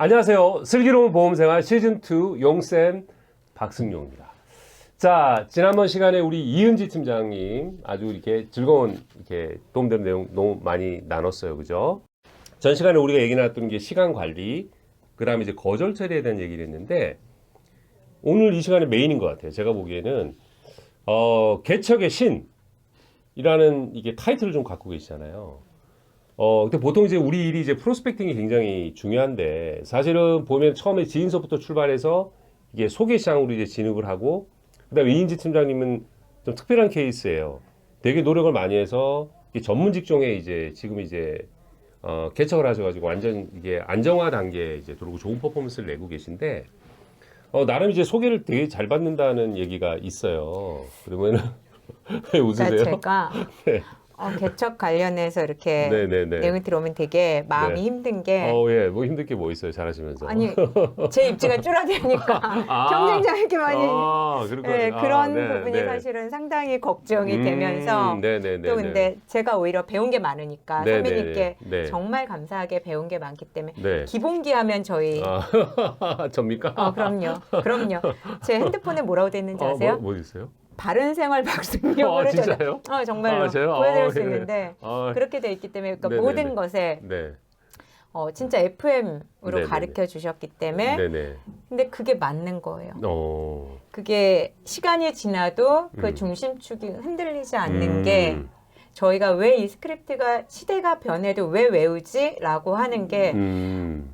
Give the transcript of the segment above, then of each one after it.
안녕하세요. 슬기로운 보험생활 시즌2 용쌤 박승용입니다. 자, 지난번 시간에 우리 이은지 팀장님 아주 이렇게 즐거운 도움되는 내용 너무 많이 나눴어요. 그죠? 전 시간에 우리가 얘기 나눴던 게 시간 관리, 그 다음에 이제 거절 처리에 대한 얘기를 했는데 오늘 이 시간에 메인인 것 같아요. 제가 보기에는, 개척의 신이라는 이게 타이틀을 좀 갖고 계시잖아요. 근데 보통 이제 우리 일이 이제 프로스펙팅이 굉장히 중요한데, 사실은 보면 처음에 지인서부터 출발해서 이게 소개 시장으로 이제 진입을 하고, 그 다음에 이인지 팀장님은 좀 특별한 케이스예요. 되게 노력을 많이 해서 전문 직종에 이제 지금 이제, 개척을 하셔가지고 완전 이게 안정화 단계에 이제 들어오고 좋은 퍼포먼스를 내고 계신데, 나름 이제 소개를 되게 잘 받는다는 얘기가 있어요. 그러면은, 왜 웃으세요? 그러니까 제가 네. 개척 관련해서 이렇게 네네네. 내용이 들어오면 되게 마음이 네. 힘든 게 예, 뭐 힘들 게 뭐 있어요, 잘하시면서. 아니 제 입지가 줄어드니까 경쟁자에게 많이 네, 그런 네, 부분이 네. 사실은 상당히 걱정이 되면서 네네네. 또 근데 제가 오히려 배운 게 많으니까 네네네. 선배님께 네. 정말 감사하게 배운 게 많기 때문에 네. 기본기 하면 저희 접니까? 그럼요. 제 핸드폰에 뭐라고 돼 있는지 아세요? 뭐 있어요? 바른생활 박승용으로 진짜요? 정말로 저요? 보여드릴 수 예. 있는데 그렇게 돼 있기 때문에 그러니까 네네네. 모든 것에 네. 진짜 FM으로 네네네. 가르쳐 주셨기 때문에 네네. 근데 그게 맞는 거예요. 어. 그게 시간이 지나도 그 중심축이 흔들리지 않는 게 저희가 왜 이 스크립트가 시대가 변해도 왜 외우지? 라고 하는 게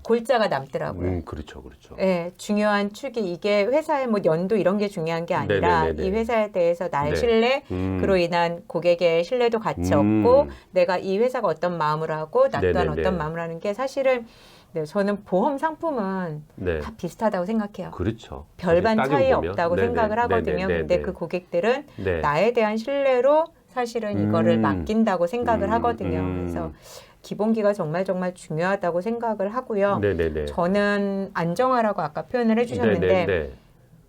골자가 남더라고요. 그렇죠, 그렇죠. 네, 중요한 축이 이게 회사의 뭐 연도 이런 게 중요한 게 아니라 네네네네. 이 회사에 대해서 나의 네. 신뢰, 그로 인한 고객의 신뢰도 같이 얻고 내가 이 회사가 어떤 마음으로 하고 나 또한 네네네. 어떤 마음으로 하는 게 사실은 네, 저는 보험 상품은 네. 다 비슷하다고 생각해요. 그렇죠. 별반 따지고 차이 보면. 없다고 네네. 생각을 하거든요. 네네네네. 근데 그 고객들은 네. 나에 대한 신뢰로 사실은 이거를 맡긴다고 생각을 하거든요. 그래서 기본기가 정말 중요하다고 생각을 하고요. 네네네. 저는 안정화라고 아까 표현을 해주셨는데 네네네.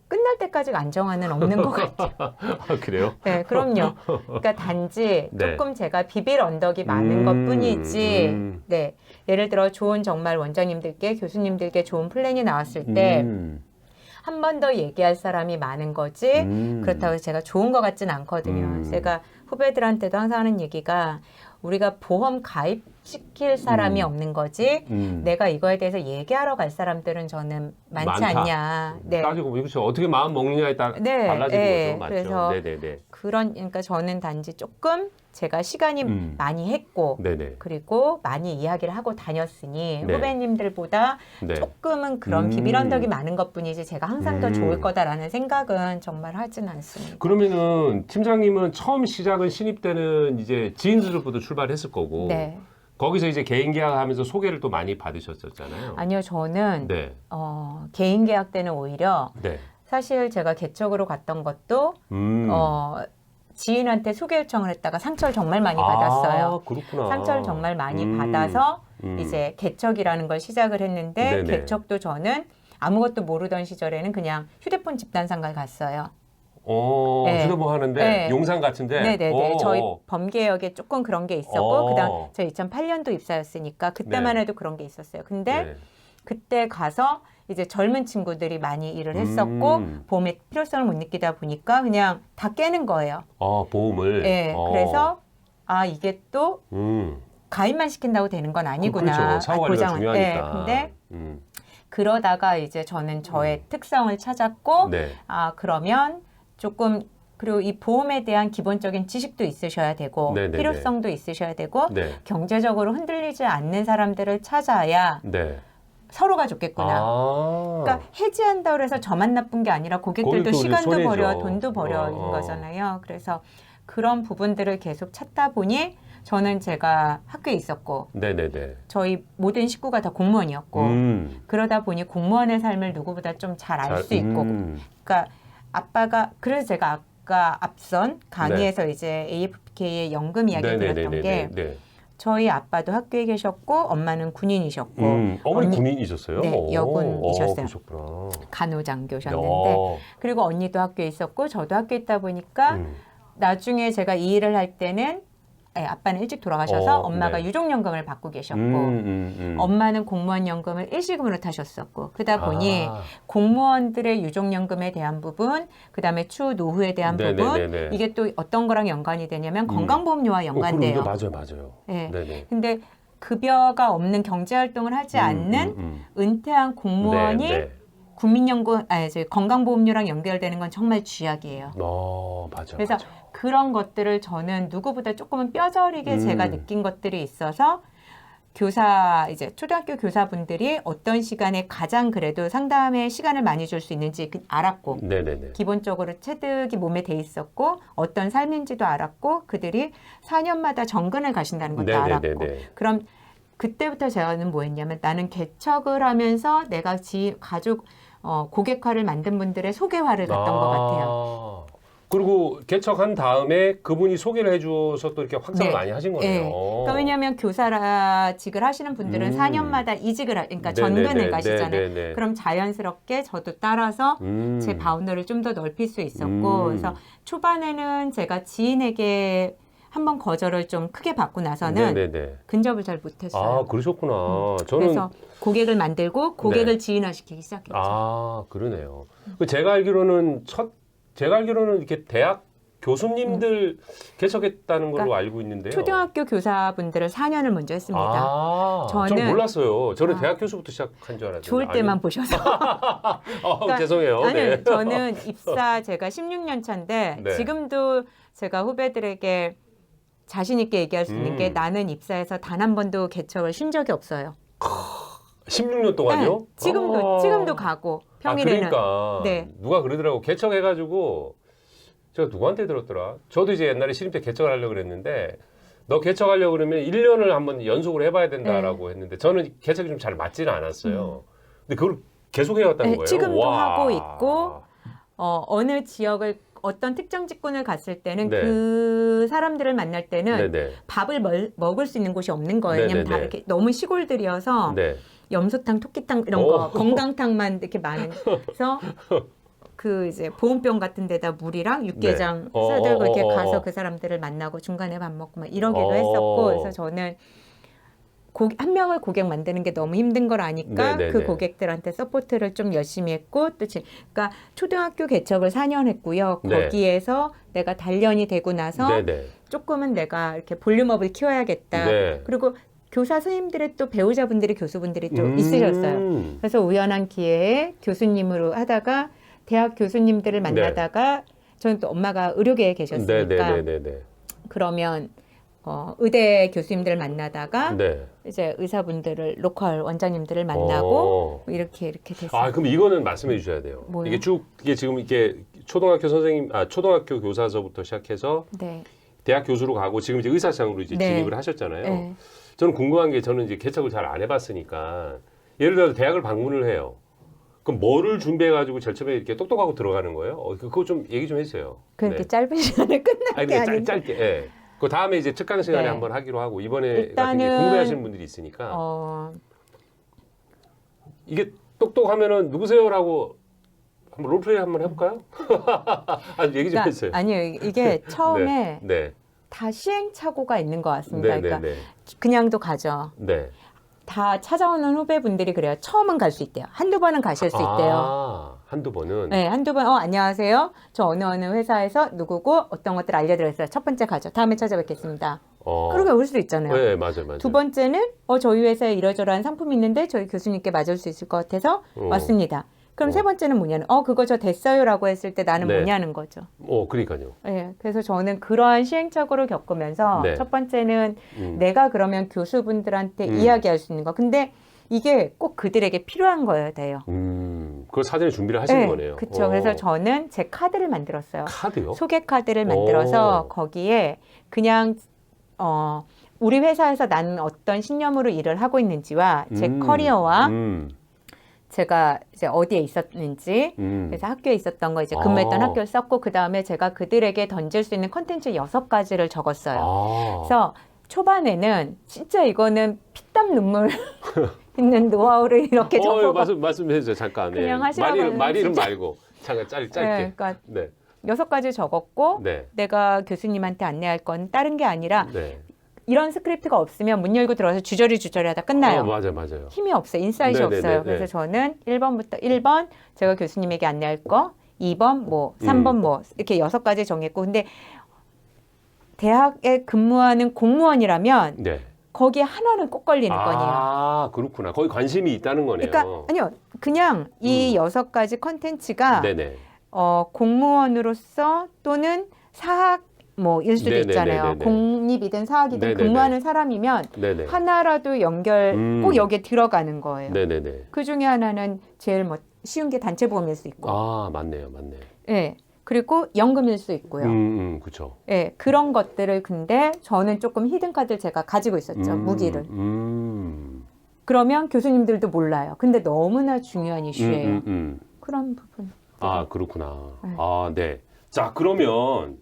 끝날 때까지 안정화는 없는 것 같아요. 그래요? 네, 그럼요. 그러니까 단지 네. 조금 제가 비빌 언덕이 많은 것뿐이지. 네, 예를 들어 좋은 정말 원장님들께 교수님들께 좋은 플랜이 나왔을 때 한 번 더 얘기할 사람이 많은 거지 그렇다고 해서 제가 좋은 것 같진 않거든요. 제가 후배들한테도 항상 하는 얘기가 우리가 보험 가입시킬 사람이 없는 거지 내가 이거에 대해서 얘기하러 갈 사람들은 저는 많지 많다. 않냐. 네. 따지고 보면 그렇죠. 어떻게 마음 먹느냐에 따라 네, 달라지는 네. 거죠. 맞죠? 그래서 네네네. 그러니까 저는 단지 조금 제가 시간이 많이 했고 네네. 그리고 많이 이야기를 하고 다녔으니 네. 후배님들보다 네. 조금은 그런 비빌 언덕이 많은 것뿐이지 제가 항상 더 좋을 거다라는 생각은 정말 하진 않습니다. 그러면은 팀장님은 처음 시작은 신입 때는 이제 지인들부터 출발했을 거고 네. 거기서 이제 개인 계약하면서 소개를 또 많이 받으셨었잖아요. 아니요, 저는 네. 개인 계약 때는 오히려 네. 사실 제가 개척으로 갔던 것도 지인한테 소개 요청을 했다가 상처를 정말 많이 받았어요. 그렇구나. 상처를 정말 많이 받아서 이제 개척이라는 걸 시작을 했는데 네네. 개척도 저는 아무것도 모르던 시절에는 그냥 휴대폰 집단상가를 갔어요. 네. 휴대폰 하는데 네. 용산 같은데. 네네네. 저희 범계역에 조금 그런 게 있었고 그다음 저 2008년도 입사였으니까 그때만 네. 해도 그런 게 있었어요. 근데 네. 그때 가서 이제 젊은 친구들이 많이 일을 했었고 보험의 필요성을 못 느끼다 보니까 그냥 다 깨는 거예요. 보험을. 네. 그래서 이게 또 가입만 시킨다고 되는 건 아니구나. 그렇죠. 사후 관리가 중요하니까. 네. 근데 그러다가 이제 저는 저의 특성을 찾았고 네. 그러면 조금 그리고 이 보험에 대한 기본적인 지식도 있으셔야 되고 네네네. 필요성도 있으셔야 되고 네. 경제적으로 흔들리지 않는 사람들을 찾아야 네. 서로가 좋겠구나. 그러니까 해지한다고 해서 저만 나쁜 게 아니라 고객들도 고객도 시간도 손해죠. 버려 돈도 버려인 거잖아요. 그래서 그런 부분들을 계속 찾다 보니 저는 제가 학교에 있었고 네네네. 저희 모든 식구가 다 공무원이었고 그러다 보니 공무원의 삶을 누구보다 좀 잘 알 수 있고 그러니까 아빠가 그래서 제가 아까 앞선 강의에서 이제 AFK의 연금 이야기 드렸던 게 네. 저희 아빠도 학교에 계셨고 엄마는 군인이셨고 어머니 군인이셨어요? 네, 여군이셨어요. 그러셨구나. 간호장교셨는데 그리고 언니도 학교에 있었고 저도 학교에 있다 보니까 나중에 제가 이 일을 할 때는 아빠는 일찍 돌아가셔서 엄마가 네. 유족연금을 받고 계셨고 엄마는 공무원연금을 일시금으로 타셨었고 그러다 보니 공무원들의 유족연금에 대한 부분 그다음에 추후 노후에 대한 부분 이게 또 어떤 거랑 연관이 되냐면 건강보험료와 연관돼요. 맞아요. 네. 네네. 근데 급여가 없는 경제활동을 하지 않는 은퇴한 공무원이 국민연금, 건강보험료랑 연결되는 건 정말 쥐약이에요. 맞아. 그래서 맞아. 그런 것들을 저는 누구보다 조금은 뼈저리게 제가 느낀 것들이 있어서 이제 초등학교 교사분들이 어떤 시간에 가장 그래도 상담에 시간을 많이 줄 수 있는지 알았고, 네네네. 기본적으로 체득이 몸에 돼 있었고, 어떤 삶인지도 알았고, 그들이 4년마다 정근을 가신다는 것도 알았고, 그럼 그때부터 저는 뭐 했냐면 나는 개척을 하면서 내가 가족 고객화를 만든 분들의 소개화를 갔던 것 같아요. 그리고 개척한 다음에 그분이 소개를 해줘서 또 이렇게 확장을 많이 하신 거네요. 네. 그러니까 왜냐하면 교사직을 하시는 분들은 4년마다 이직을 그러니까 전근을 가시잖아요. 그럼 자연스럽게 저도 따라서 제 바운더를 좀 더 넓힐 수 있었고 그래서 초반에는 제가 지인에게 한번 거절을 좀 크게 받고 나서는 근접을 잘 못했어요. 그러셨구나. 그래서 고객을 만들고 고객을 지인화시키기 시작했죠. 그러네요. 제가 알기로는 이렇게 대학 교수님들 개척했다는 걸로 알고 있는데요. 초등학교 교사분들을 4년을 먼저 했습니다. 저는 몰랐어요. 저는 대학 교수부터 시작한 줄 알았는데. 좋을 때만 보셔서. 그러니까, 죄송해요. 아니, 저는 입사 제가 16년 차인데 지금도 제가 후배들에게 자신 있게 얘기할 수 있는 게 나는 입사해서 단 한 번도 개척을 쉰 적이 없어요. 16년 동안요? 네, 지금도 가고 평일에는. 그러니까 누가 그러더라고. 개척해가지고 제가 누구한테 들었더라. 저도 이제 옛날에 신입 때 개척을 하려고 그랬는데 너 개척하려고 그러면 1년을 한번 연속으로 해봐야 된다라고 했는데 저는 개척이 좀 잘 맞지는 않았어요. 근데 그걸 계속 해왔다는 거예요. 지금도 하고 있고 어느 지역을 어떤 특정 직군을 갔을 때는 그 사람들을 만날 때는 밥을 먹을 수 있는 곳이 없는 거예요. 왜냐면 다 이렇게 너무 시골들이어서 염소탕, 토끼탕 이런 거 건강탕만 이렇게 많은. 그래서 그 이제 보온병 같은 데다 물이랑 육개장 싸들고 이렇게 가서 그 사람들을 만나고 중간에 밥 먹고 막 이러기도 했었고 그래서 저는 한 명을 고객 만드는 게 너무 힘든 걸 아니까 그 고객들한테 서포트를 좀 열심히 했고 또 그러니까 초등학교 개척을 4년 했고요. 거기에서 내가 단련이 되고 나서 조금은 내가 이렇게 볼륨업을 키워야겠다. 그리고 교사 선생님들의 또 배우자분들이 교수분들이 또 있으셨어요. 그래서 우연한 기회에 교수님으로 하다가 대학 교수님들을 만나다가 저는 또 엄마가 의료계에 계셨으니까 그러면 의대 교수님들을 만나다가 이제 의사분들을 로컬 원장님들을 만나고 이렇게 됐어요. 그럼 이거는 말씀해 주셔야 돼요. 뭐요? 이게 지금 이게 초등학교 교사서부터 시작해서 대학 교수로 가고 지금 이제 의사시장으로 이제 진입을 하셨잖아요. 저는 궁금한 게 저는 이제 개척을 잘 안 해봤으니까 예를 들어서 대학을 방문을 해요. 그럼 뭐를 준비해가지고 제일 처음에 이렇게 똑똑하고 들어가는 거예요? 그거 좀 얘기 좀 해주세요. 그렇게 짧은 시간에 끝날 게 아닌데. 짧게. 그 다음에 이제 특강 시간에 한번 하기로 하고 이번에 같은 게 궁금해하시는 분들이 있으니까 이게 똑똑하면은 누구세요라고 한번 롤플레이 한번 해볼까요? 얘기 좀 해주세요. 아니요, 이게 처음에 다 시행착오가 있는 것 같습니다. 그러니까 그냥도 가죠. 다 찾아오는 후배분들이 그래요. 처음은 갈 수 있대요. 한두 번은 가실 수 있대요. 한두 번은? 네, 한두 번, 안녕하세요. 저 어느 회사에서 누구고 어떤 것들 알려드렸어요. 첫 번째 가죠. 다음에 찾아뵙겠습니다. 그러게 올 수도 있잖아요. 네, 맞아요. 두 번째는, 저희 회사에 이러저러한 상품이 있는데 저희 교수님께 맞을 수 있을 것 같아서 왔습니다. 그럼 세 번째는 뭐냐는, 그거 저 됐어요라고 했을 때 나는 뭐냐는 거죠. 그러니까요. 네, 그래서 저는 그러한 시행착오를 겪으면서 첫 번째는 내가 그러면 교수분들한테 이야기할 수 있는 거. 근데 이게 꼭 그들에게 필요한 거여야 돼요. 그걸 사전에 준비를 하시는 거네요. 그렇죠. 그래서 저는 제 카드를 만들었어요. 카드요? 소개 카드를 만들어서 거기에 그냥 우리 회사에서 나는 어떤 신념으로 일을 하고 있는지와 제 커리어와 제가 이제 어디에 있었는지 그래서 학교에 있었던 거 이제 근무했던 학교를 썼고 그 다음에 제가 그들에게 던질 수 있는 콘텐츠 6가지를 적었어요. 그래서 초반에는 진짜 이거는 피땀 눈물 있는 노하우를 이렇게 적어. 말씀해 주세요. 잠깐. 그냥 하시라고 말 이름 말고 잠깐 짧게. 네, 그러니까 6가지 적었고 내가 교수님한테 안내할 건 다른 게 아니라 이런 스크립트가 없으면 문 열고 들어가서 주저리 하다 끝나요. 맞아요. 힘이 없어요. 인사이트 네네네, 없어요. 네. 그래서 저는 1번부터 1번 제가 교수님에게 안내할 거, 2번 뭐, 3번 뭐 이렇게 6가지 정했고 근데 대학에 근무하는 공무원이라면 네. 거기에 하나는 꼭 걸리는 건이에요. 아, 그렇구나. 거기 관심이 있다는 거네요. 그러니까 아니요. 그냥 이 6가지 컨텐츠가 네네. 공무원으로서 또는 사학 뭐일 수도 네네네네네. 있잖아요. 공립이든 사학이든 네네네. 근무하는 사람이면 네네. 하나라도 연결 꼭 여기에 들어가는 거예요. 네네네. 그 중에 하나는 제일 뭐 쉬운 게 단체 보험일 수 있고, 아, 맞네. 예. 그리고 연금일 수 있고요. 그렇죠. 예, 그런 것들을 근데 저는 조금 히든 카드를 제가 가지고 있었죠. 무기를. 그러면 교수님들도 몰라요. 근데 너무나 중요한 이슈예요. 그런 부분. 아, 그렇구나. 네. 아, 네. 자, 그러면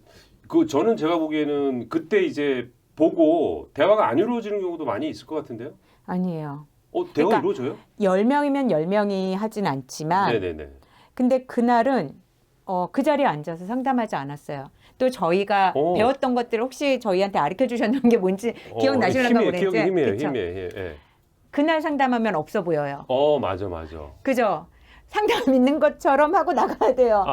저는 제가 보기에는 그때 이제 보고 대화가 안 이루어지는 경우도 많이 있을 것 같은데요. 아니에요. 대화가 그러니까 이루어져요? 10명이면 10명이 하진 않지만 네네네. 근데 그날은 그 자리에 앉아서 상담하지 않았어요. 또 저희가 배웠던 것들을 혹시 저희한테 가르쳐 주셨는 게 뭔지 기억나시는가 모르겠지. 기억이 힘이에요. 그쵸? 힘이에요. 예. 그날 상담하면 없어 보여요. 맞아. 그죠? 상담 있는 것처럼 하고 나가야 돼요.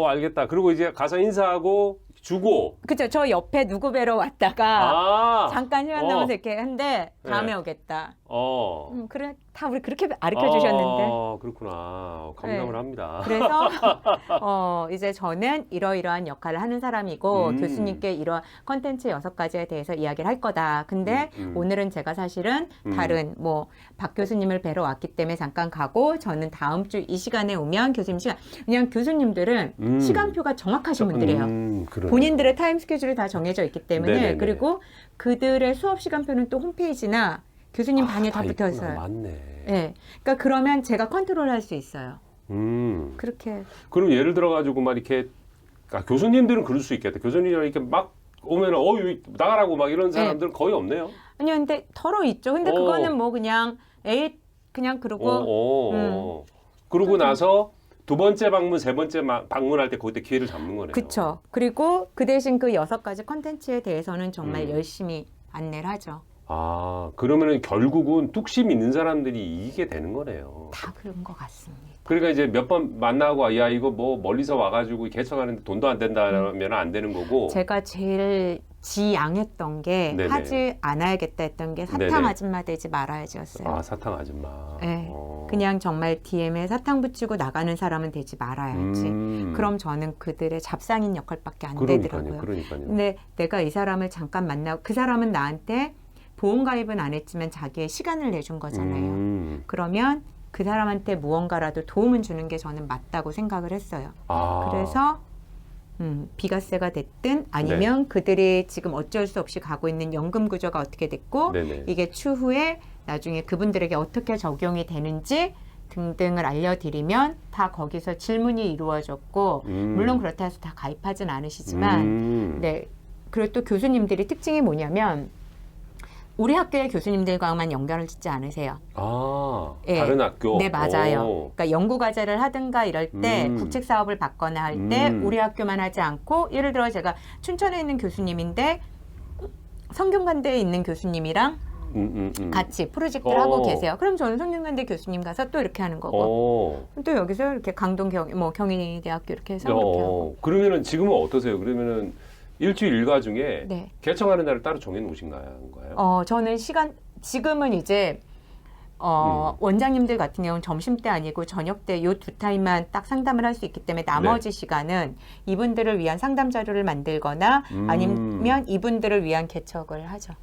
알겠다. 그리고 이제 가서 인사하고 주고. 그죠? 저 옆에 누구 뵈러 왔다가 잠깐 시간 남아서 이렇게 한데 다음에 네. 오겠다. 그래 다 우리 그렇게 가르쳐 주셨는데. 그렇구나. 감감을 네. 합니다. 그래서 이제 저는 이러이러한 역할을 하는 사람이고 교수님께 이러한 컨텐츠 6가지에 대해서 이야기를 할 거다. 근데 오늘은 제가 사실은 다른 뭐 박 교수님을 뵈러 왔기 때문에 잠깐 가고 저는 다음 주 이 시간에 오면 교수님 시간. 그냥 교수님들은 시간표가 정확하신 분들이에요. 본인들의 타임 스케줄이 다 정해져 있기 때문에 네네네. 그리고 그들의 수업 시간표는 또 홈페이지나 교수님 방에 다 붙어 있어요. 맞네. 네. 그러니까 그러면 제가 컨트롤할 수 있어요. 그렇게. 그럼 예를 들어가지고 막 이렇게 교수님들은 그럴 수 있겠다. 교수님이 이렇게 막 오면은 여기 나가라고 막 이런 사람들은 거의 없네요. 아니요, 근데 털어 있죠. 근데 그거는 뭐 그냥 그냥 그러고. 그러고 나서 두 번째 방문, 세 번째 방문할 때 그때 기회를 잡는 거네요. 그렇죠. 그리고 그 대신 그 6가지 컨텐츠에 대해서는 정말 열심히 안내를 하죠. 그러면은 결국은 뚝심 있는 사람들이 이기게 되는 거네요. 다 그런 것 같습니다. 그러니까 이제 몇 번 만나고 야 이거 뭐 멀리서 와가지고 개척하는데 돈도 안 된다면 안 되는 거고. 제가 제일 지양했던 게 네네. 하지 않아야겠다 했던 게 사탕 네네. 아줌마 되지 말아야지였어요. 사탕 아줌마. 네. 그냥 정말 DM에 사탕 붙이고 나가는 사람은 되지 말아야지. 그럼 저는 그들의 잡상인 역할밖에 안 되더라고요. 그러니까요. 근데 내가 이 사람을 잠깐 만나고 그 사람은 나한테 보험 가입은 안 했지만 자기의 시간을 내준 거잖아요. 그러면 그 사람한테 무언가라도 도움을 주는 게 저는 맞다고 생각을 했어요. 그래서 비과세가 됐든 아니면 그들이 지금 어쩔 수 없이 가고 있는 연금 구조가 어떻게 됐고 네네. 이게 추후에 나중에 그분들에게 어떻게 적용이 되는지 등등을 알려드리면 다 거기서 질문이 이루어졌고 물론 그렇다 해서 다 가입하진 않으시지만 네. 그리고 또 교수님들이 특징이 뭐냐면 우리 학교의 교수님들과만 연결을 짓지 않으세요. 예. 다른 학교? 네, 맞아요. 그러니까 연구과제를 하든가 이럴 때 국책사업을 받거나 할 때 우리 학교만 하지 않고 예를 들어 제가 춘천에 있는 교수님인데 성균관대에 있는 교수님이랑 같이 프로젝트를 하고 계세요. 그럼 저는 성균관대 교수님 가서 또 이렇게 하는 거고 또 여기서 이렇게 강동 경희대학교 이렇게 해서 이렇게 하고. 그러면은 지금은 어떠세요? 그러면은 일주일 일과 중에 네. 개청하는 날을 따로 정해 놓으신 거예요? 저는 지금은 이제 원장님들 같은 경우는 점심 때 아니고 저녁 때 요 2타임만 딱 상담을 할 수 있기 때문에 나머지 시간은 이분들을 위한 상담 자료를 만들거나 아니면 이분들을 위한 개척을 하죠.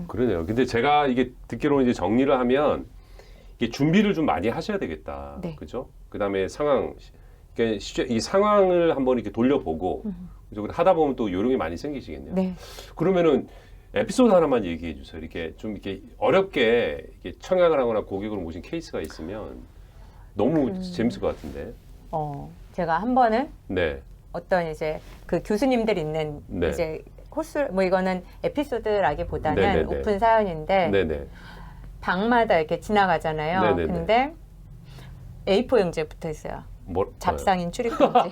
그러네요. 근데 제가 이게 듣기로는 이제 정리를 하면 이게 준비를 좀 많이 하셔야 되겠다. 네. 그죠? 그 다음에 그러니까 이 상황을 한번 이렇게 돌려보고 그죠? 하다 보면 또 요령이 많이 생기시겠네요. 네. 그러면은 에피소드 하나만 얘기해 주세요. 이렇게 좀 이렇게 어렵게 이렇게 청약을 하거나 고객을 모신 케이스가 있으면 너무 재밌을 것 같은데. 제가 한 번은 네. 어떤 이제 그 교수님들 있는 네. 이제 호스 뭐 이거는 에피소드라기보다는 네네네. 오픈 사연인데 네네. 방마다 이렇게 지나가잖아요. 네네네. 근데 A4 용지에 붙어 있어요. 뭐, 잡상인 출입금지.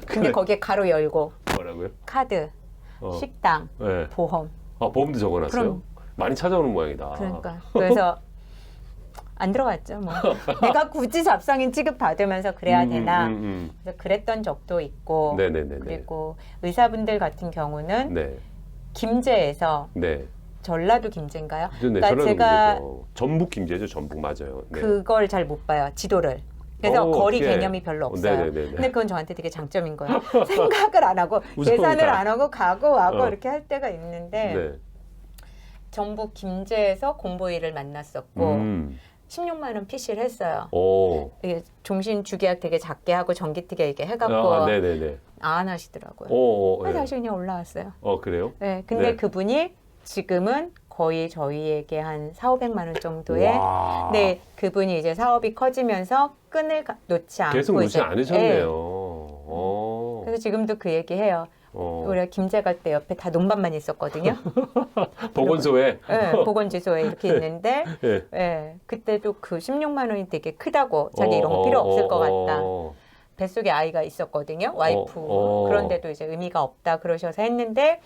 근데 거기에 가로 열고 뭐라고요? 카드. 식당, 네. 보험. 아, 보험도 적어놨어요? 그럼. 많이 찾아오는 모양이다. 그러니까 그래서 안 들어갔죠. 뭐 내가 굳이 잡상인 취급 받으면서 그래야 되나. 그래서 그랬던 적도 있고. 네네네. 그리고 의사분들 같은 경우는 네. 김제에서 네. 전라도 김제인가요? 네, 그러니까 전라도 제가 김제죠. 전북 김제죠. 전북 맞아요. 네. 그걸 잘 못 봐요. 지도를. 그래서 오, 거리 어떡해. 개념이 별로 없어요. 네네네네. 근데 그건 저한테 되게 장점인 거예요. 생각을 안 하고 무서우니까. 계산을 안 하고 가고 와고 어. 이렇게 할 때가 있는데 네. 전북 김제에서 공보위를 만났었고 16만 원 PC를 했어요. 오. 이게 종신 주계약 되게 작게 하고 전기특약 이게 해갖고 아, 네네네. 안 하시더라고요. 오, 그래서 네. 다시 그냥 올라왔어요. 그래요? 네, 근데 네. 그분이 지금은 거의 저희에게 한 4,500만 원 정도의 와. 네, 그분이 이제 사업이 커지면서 끈을 놓지 않고 계속 놓지 이제, 않으셨네요. 네. 오. 그래서 지금도 그 얘기해요. 우리가 김제 갈 때 옆에 다 논밭만 있었거든요. 보건소에. 네, 보건지소에 이렇게 있는데 네. 네, 그때도 그 16만 원이 되게 크다고 자기 이런 거 필요 없을 것 같다. 뱃속에 아이가 있었거든요. 와이프. 그런데도 이제 의미가 없다 그러셔서 했는데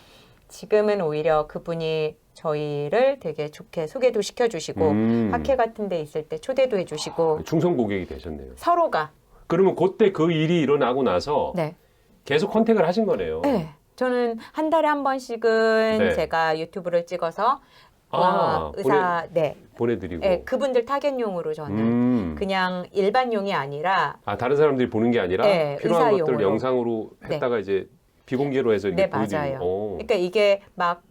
지금은 오히려 그분이 저희를 되게 좋게 소개도 시켜주시고 학회 같은 데 있을 때 초대도 해주시고 충성 고객이 되셨네요. 서로가. 그러면 그때 그 일이 일어나고 나서 네. 계속 컨택을 하신 거네요. 네. 저는 한 달에 한 번씩은 네. 제가 유튜브를 찍어서 의사 보내드리고. 네, 그분들 타겟용으로 저는 그냥 일반용이 아니라 다른 사람들이 보는 게 아니라 네, 필요한 것들 의사용으로. 영상으로 했다가 이제 비공개로 해서 이렇게 네, 보여드리고. 맞아요. 그러니까 이게 막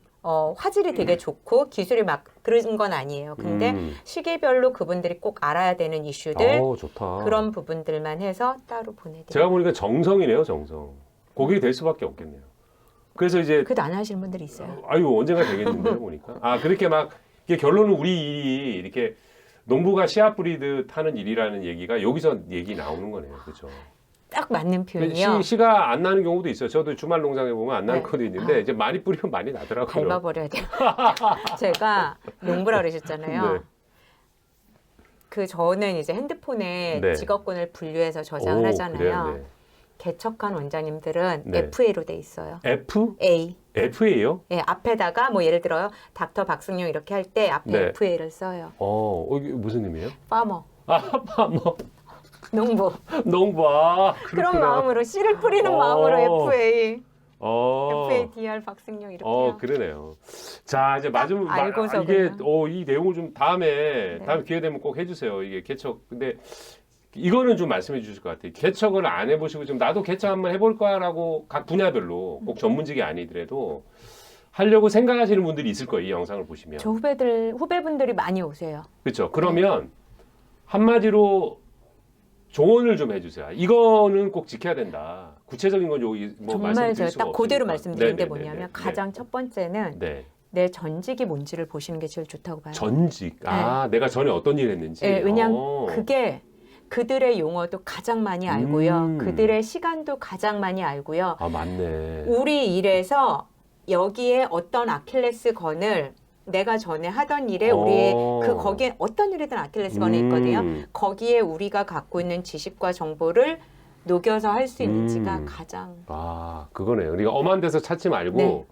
화질이 되게 좋고 기술이 막 그런 건 아니에요. 근데 시기별로 그분들이 꼭 알아야 되는 이슈들 좋다. 그런 부분들만 해서 따로 보내드려요. 제가 보니까 정성이네요, 정성. 고객이 될 수밖에 없겠네요. 그래서 이제 그래도 안 하시는 분들이 있어요. 아유 언젠가 되겠는데요, 보니까. 그렇게 막 이게 결론은 우리 일이 이렇게 농부가 씨앗 뿌리듯 하는 일이라는 얘기가 여기서 얘기 나오는 거네요, 그렇죠? 딱 맞는 표현이요. 씨가 안 나는 경우도 있어요. 저도 주말 농장에 보면 안 나는 네. 것도 있는데 이제 많이 뿌리면 많이 나더라고요. 밟아버려야 돼요. 제가 농부라 그러셨잖아요. 네. 그 저는 이제 핸드폰에 네. 직업군을 분류해서 저장을 하잖아요. 그래요, 네. 개척한 원장님들은 네. FA로 돼 있어요. F? A. F예요? 예, 앞에다가 뭐 예를 들어요. 닥터 박승용 이렇게 할 때 앞에 네. FA를 써요. 이게 무슨 의미예요? 파머, 뭐 농부. 농부. 그런 그렇구나. 마음으로 씨를 뿌리는 마음으로 FA. 어. FADR 박승용 이렇게 해요. 그러네요. 자, 이제 마지막 알고서 이게 그냥. 이 내용을 좀 다음에 기회 되면 꼭 해주세요. 이게 개척. 근데 이거는 좀 말씀해 주실 것 같아요. 개척을 안 해보시고 좀 나도 개척 한번 해볼 거야라고 각 분야별로 꼭 전문직이 아니더라도 하려고 생각하시는 분들이 있을 거예요. 이 영상을 보시면. 저 후배분들이 많이 오세요. 그렇죠. 그러면 한마디로 조언을 좀 해주세요. 이거는 꼭 지켜야 된다. 구체적인 건 여기 뭐 정말 말씀드릴 제가 수가 딱 그대로 없으니까. 말씀드린 게 네네네네. 뭐냐면 가장 첫 번째는 네. 내 전직이 뭔지를 보시는 게 제일 좋다고 봐요. 전직. 내가 전에 어떤 일을 했는지. 네, 왜냐하면 그게 그들의 용어도 가장 많이 알고요. 그들의 시간도 가장 많이 알고요. 맞네. 우리 일에서 여기에 어떤 아킬레스건을 내가 전에 하던 일에 우리 거기에 어떤 일이든 아킬레스건이 있거든요. 거기에 우리가 갖고 있는 지식과 정보를 녹여서 할 수 있는지가 가장. 그거네요. 그러니까 엄한 데서 찾지 말고 네.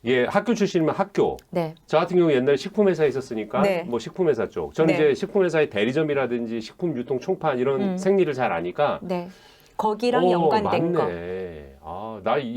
예, 학교 출신이면 학교. 네. 저 같은 경우 옛날에 식품회사에 있었으니까 네. 뭐 식품회사 쪽. 저는 네. 이제 식품회사의 대리점이라든지 식품 유통 총판 이런 생리를 잘 아니까 네. 거기랑 연관된 거. 맞네.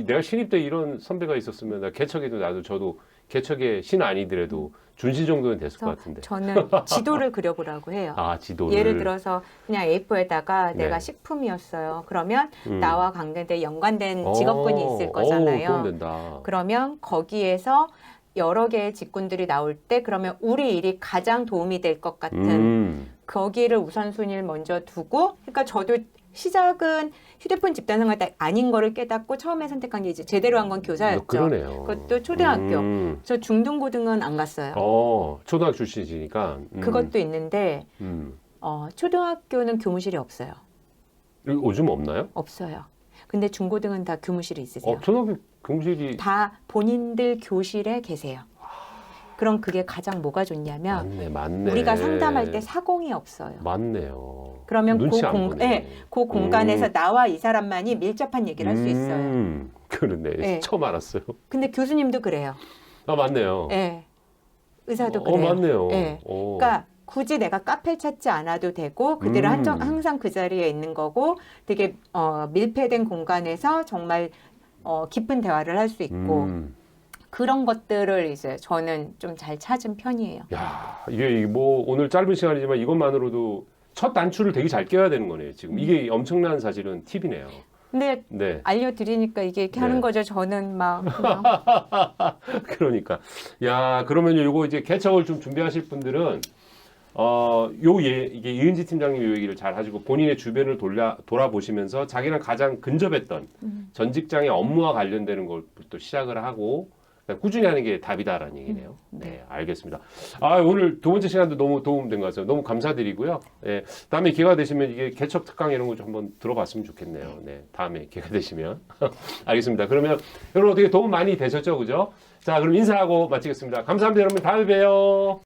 내가 신입 때 이런 선배가 있었으면 나 개척에도 저도 개척의 신 아니더라도 준신 정도는 됐을 것 같은데. 저는 지도를 그려보라고 해요. 지도를. 예를 들어서 그냥 A4에다가 네. 내가 식품이었어요. 그러면 나와 관계된 연관된 직업군이 있을 그럼 거잖아요. 된다. 그러면 거기에서 여러 개의 직군들이 나올 때 그러면 우리 일이 가장 도움이 될 것 같은 거기를 우선순위를 먼저 두고 그러니까 저도 시작은 휴대폰 집단 생활 때 아닌 거를 깨닫고 처음에 선택한 게 이제 제대로 한 건 교사였죠. 그러네요. 그것도 초등학교. 저 중등고등은 안 갔어요. 초등학교 출신이시니까. 그것도 있는데 초등학교는 교무실이 없어요. 요즘 없나요? 없어요. 근데 중고등은 다 교무실이 있으세요. 초등학교 교무실이 다 본인들 교실에 계세요. 그럼 그게 가장 뭐가 좋냐면 맞네. 우리가 상담할 때 사공이 없어요. 맞네요. 그러면 눈치 안 보네. 그 공간에서 나와 이 사람만이 밀접한 얘기를 할 수 있어요. 그런데 네. 처음 알았어요. 근데 교수님도 그래요. 아 맞네요. 예. 의사도 그래요. 맞네요. 예. 그러니까 굳이 내가 카페를 찾지 않아도 되고 그들은 항상 그 자리에 있는 거고 되게 밀폐된 공간에서 정말 깊은 대화를 할 수 있고 그런 것들을 이제 저는 좀 잘 찾은 편이에요. 야, 이게 뭐 오늘 짧은 시간이지만 이것만으로도 첫 단추를 되게 잘 껴야 되는 거네요. 지금 이게 엄청난 사실은 팁이네요. 근데 네. 알려드리니까 이게 이렇게 하는 거죠. 저는 막 그냥 그러니까. 야, 그러면 요거 이제 개척을 좀 준비하실 분들은 이게 이은지 팀장님 요 얘기를 잘 하시고 본인의 주변을 돌아보시면서 자기랑 가장 근접했던 전 직장의 업무와 관련되는 걸부터 시작을 하고 꾸준히 하는 게 답이다라는 얘기네요. 네, 알겠습니다. 오늘 두 번째 시간도 너무 도움된 것 같아요. 너무 감사드리고요. 네, 다음에 기회가 되시면 이게 개척 특강 이런 거 좀 한번 들어봤으면 좋겠네요. 네, 다음에 기회가 되시면. 알겠습니다. 그러면 여러분 어떻게 도움 많이 되셨죠? 그죠? 자, 그럼 인사하고 마치겠습니다. 감사합니다. 여러분 다음에 봬요.